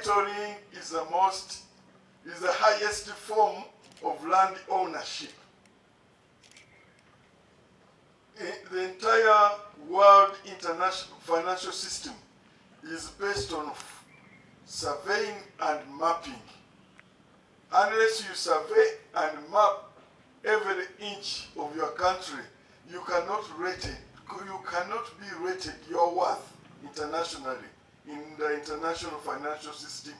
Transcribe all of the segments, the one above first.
titling is the highest form of land ownership. The entire world international financial system is based on surveying and mapping. Unless you survey and map every inch of your country, you cannot be rated your worth internationally in the international financial system.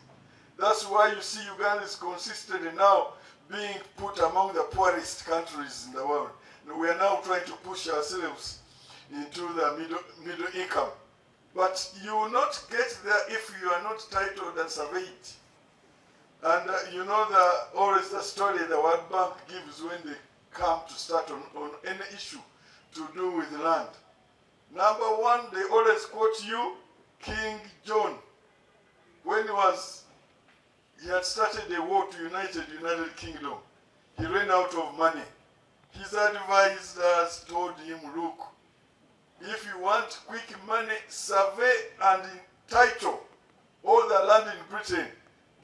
That's why you see Uganda is consistently now being put among the poorest countries in the world. And we are now trying to push ourselves into the middle income. But you will not get there if you are not titled and surveyed. And you know always the story the World Bank gives when they come to start on any issue to do with land. Number one, they always quote you, King John, when he had started a war to United Kingdom. He ran out of money. His advisors told him, look, if you want quick money, survey and title all the land in Britain.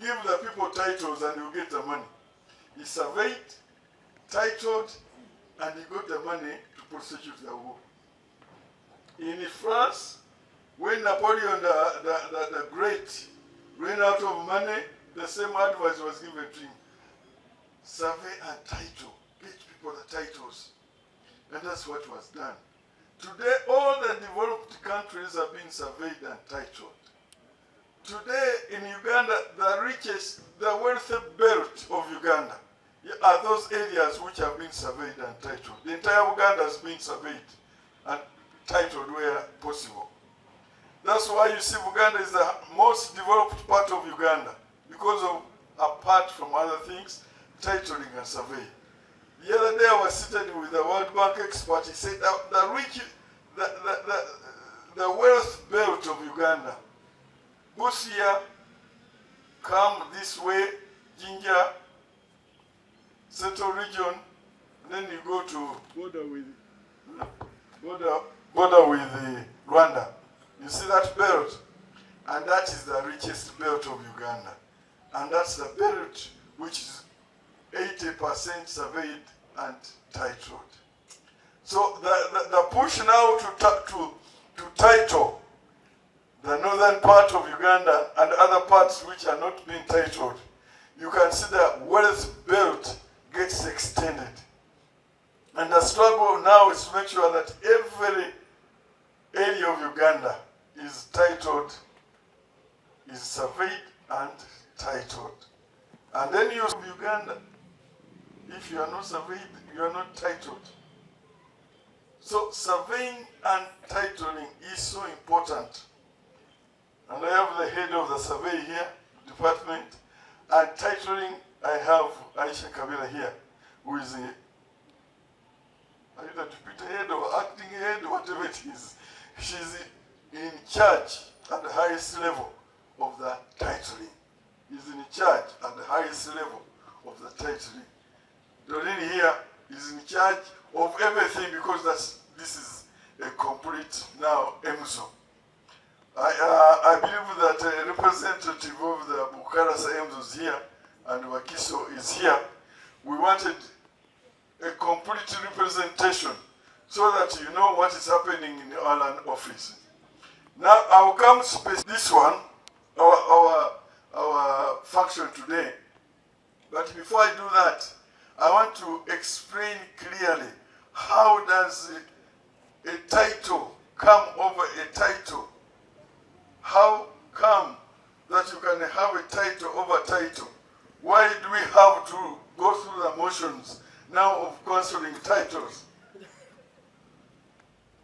Give the people titles and you get the money. He surveyed, titled, and he got the money to prosecute the war. In France, when Napoleon the Great ran out of money, the same advice was given to him. Survey and title. Get people the titles. And that's what was done. Today, all the developed countries have been surveyed and titled. Today, in Uganda, the wealthy belt of Uganda are those areas which have been surveyed and titled. The entire Uganda has been surveyed and titled where possible. That's why you see Uganda is the most developed part of Uganda because of, apart from other things, titling and surveying. The other day I was sitting with the World Bank expert. He said the wealth belt of Uganda, Busia, come this way, Jinja, Central Region, then you go to border with Rwanda. You see that belt? And that is the richest belt of Uganda. And that's the belt which is 80% surveyed and titled. So the push now to title the northern part of Uganda and other parts which are not being titled, you can see the wealth belt gets extended. And the struggle now is to make sure that every area of Uganda is titled, is surveyed and titled. And then you have Uganda. If you are not surveyed, you are not titled. So surveying and titling is so important. And I have the head of the survey here, department, and titling I have Aisha Kabila here, who is either deputy head or acting head, whatever it is. She's in charge at the highest level of the titling. Is in charge at the highest level of the titling. Doreen here is in charge of everything because this is a complete now EMSO. I believe that a representative of the Bukarasa EMSO is here and Wakiso is here. We wanted a complete representation so that you know what is happening in our land office. Now I will come to this one, our function today. But before I do that, I want to explain clearly how does a title come over a title. How come that you can have a title over title? Why do we have to go through the motions now of cancelling titles?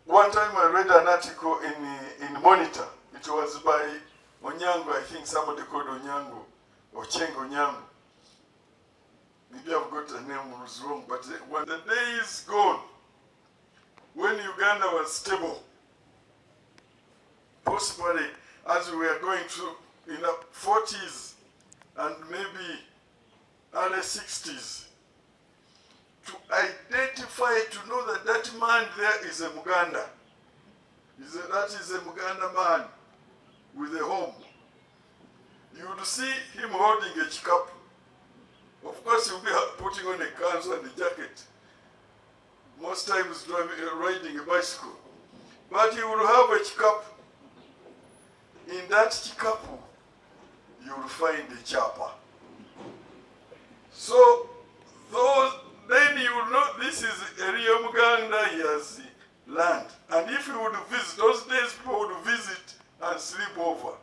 One time I read an article in Monitor. It was by Onyango, I think somebody called Onyango, or Cheng Onyango. Maybe I've got the name was wrong, but when the day is gone, when Uganda was stable, possibly as we were going through in the 40s and maybe early 60s, to identify, to know that that man there is a Muganda. That is a Muganda man with a home. you would see him holding a chikapu. Of course, he'll be putting on a kanzu and a jacket. Most times riding a bicycle. But he will have a chikapu. In that chikapu, you will find a chapa. So, then you will know this is a real Muganda, he has land. And if he would visit, those days people would visit and sleep over.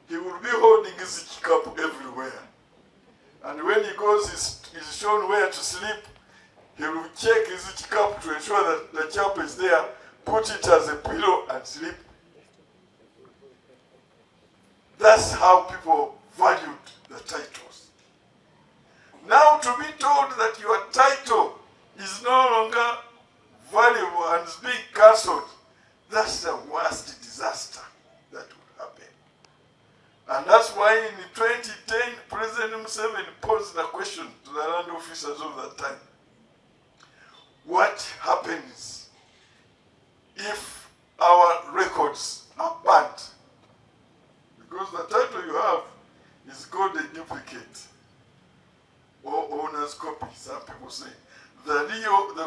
He will be holding his chikapu everywhere. And when he goes, he's shown where to sleep. He will check his chikapu to ensure that the chap is there, put it as a pillow and sleep. That's how people valued the titles. Now to be told that your title is no longer valuable and is being cancelled, that's the worst disaster that would happen. And that's why in 2010, President Museveni posed the question to the land officers of that time. What happens if our records are burnt? Because the title you have is called a duplicate or owner's copy, some people say. The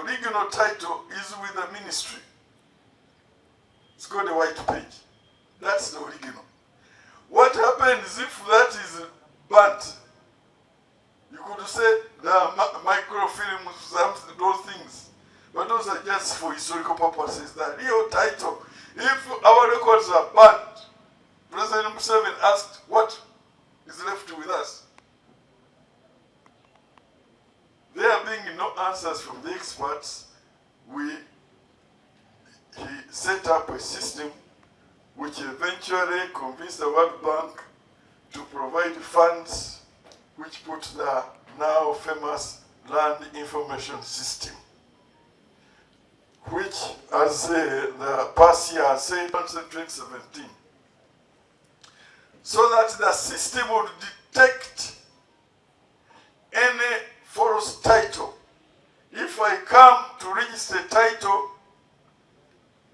original title is with the ministry. It's called a white page. That's the original. What happens if that is burnt? You could say the microfilms, those things. But those are just for historical purposes. The real title, if our records are burnt, President Museveni asked, what is left with us? There being no answers from the experts, he set up a system which eventually convinced the World Bank to provide funds which put the now famous Land Information System, which, as the past year said, in 2017, so that the system would detect any false title. If I come to register a title,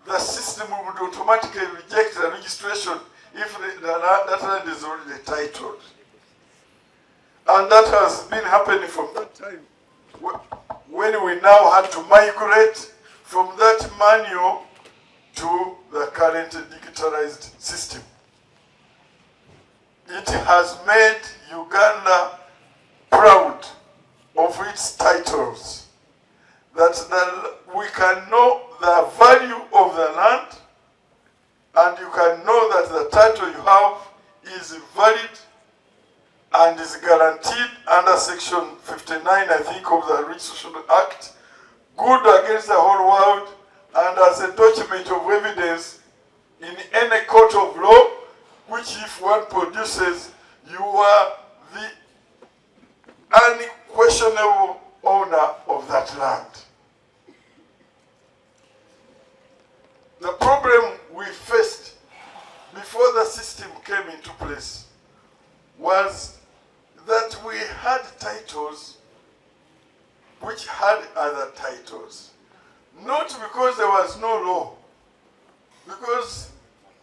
the system would automatically reject the registration if that land is already titled. And that has been happening from that time, when we now had to migrate from that manual to the current digitalized system. It has made Uganda proud of its titles, that we can know the value of the land, and you can know that the title you have is valid and is guaranteed under Section 59, I think, of the Registration Act, good against the whole world, and as a document of evidence in any court of law, which if one produces, you are the unquestionable owner of that land. The problem we faced before the system came into place was that we had titles which had other titles. Not because there was no law, because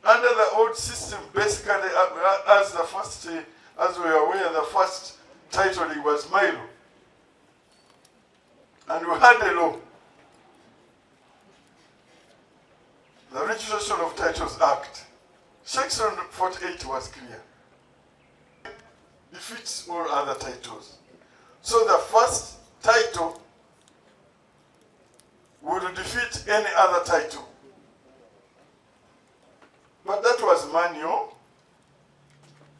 under the old system, basically, as we are aware, the first title was Milo. And we had a law. The Registration of Titles Act. Section 48 was clear. It fits all other titles. So the first title would defeat any other title. But that was manual,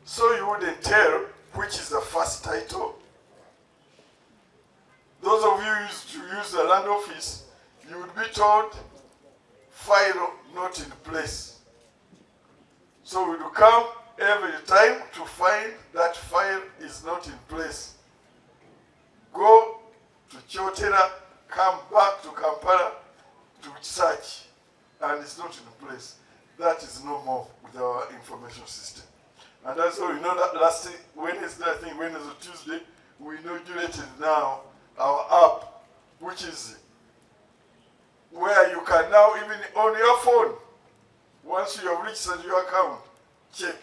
so you wouldn't tell which is the first title. Those of you who used to use the land office, you would be told, file not in place. So we would come every time to find that file is not in place. Go to Chotera, come back to Kampala to search, and it's not in place. That is no more with our information system. And that's why we know that last Wednesday, I think Wednesday or Tuesday, we inaugurated now our app, which is where you can now, even on your phone, once you have registered your account, check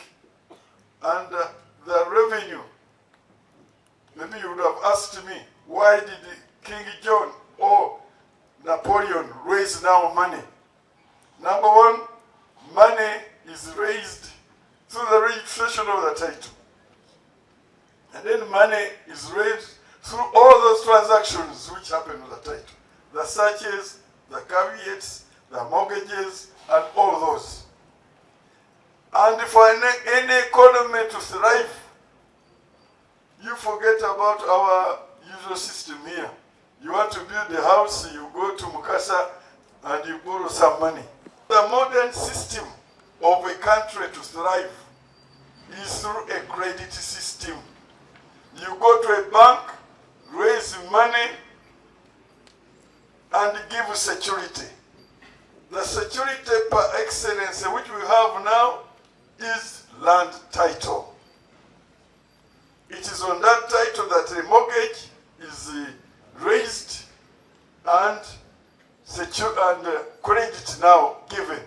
and the revenue. Maybe you would have asked me, why did King John or Napoleon raise now money? Number one, money is raised through the registration of the title. And then money is raised through all those transactions which happen with the title. The searches, the caveats, the mortgages, and all those. And for any economy to thrive, you forget about our usual system here. You want to build a house, you go to Mukasa and you borrow some money. The modern system of a country to thrive is through a credit system. You go to a bank, raise money, and give security. The security par excellence which we have now is land title. It is on that title that a mortgage is raised and credit now given.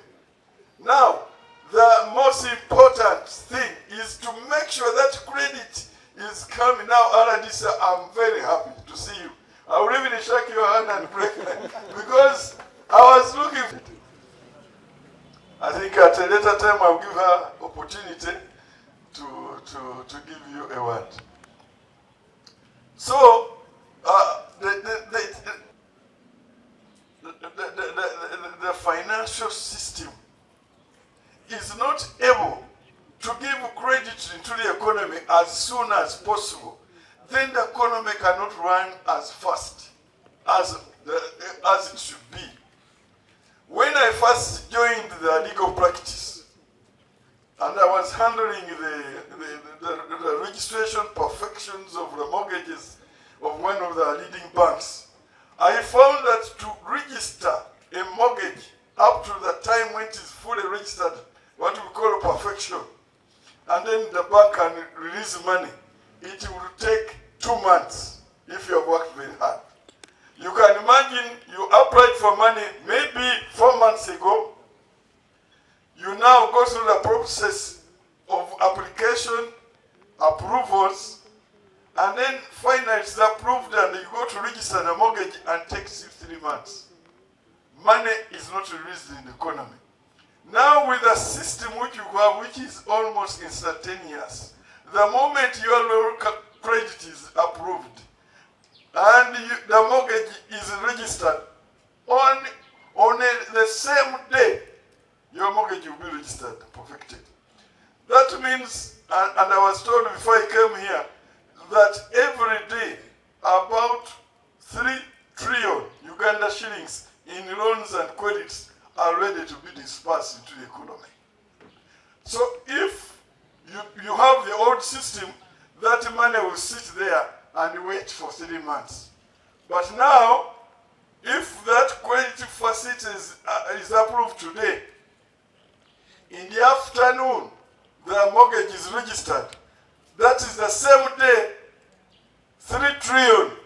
Now, the most important thing is to make sure that credit is coming. Now, Aladisa, I'm very happy to see you. I will even shake your hand and break it because I was looking. I think at a later time I'll give her opportunity to give you a word. So, the financial system is not able to give credit into the economy as soon as possible. Then the economy cannot run as fast as it should be. When I first joined the legal practice, and I was handling the registration perfections of the mortgages of one of the leading banks, I found that to register a mortgage up to the time when it is fully registered, what we call perfection, and then the bank can release money, it will take 2 months if you have worked very hard. You can imagine you applied for money maybe 4 months ago. You now go through the process of application, approvals, and then finally it's approved and you go to register the mortgage and it takes you 3 months. Money is not released in the economy. Now with a system which you have, which is almost instantaneous, the moment your credit is approved and the mortgage is registered, on the same day, your mortgage will be registered, perfected. That means, and I was told before I came here, that every day about 3 trillion Uganda shillings in loans and credits are ready to be dispersed into the economy. So if you have the old system, that money will sit there and wait for 3 months. But now, if that credit facility is approved today, in the afternoon, the mortgage is registered. That is the same day, 3 trillion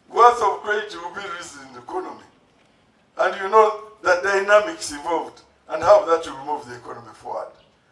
worth of credit will be released in the economy. And you know the dynamics involved and how that will move the economy forward.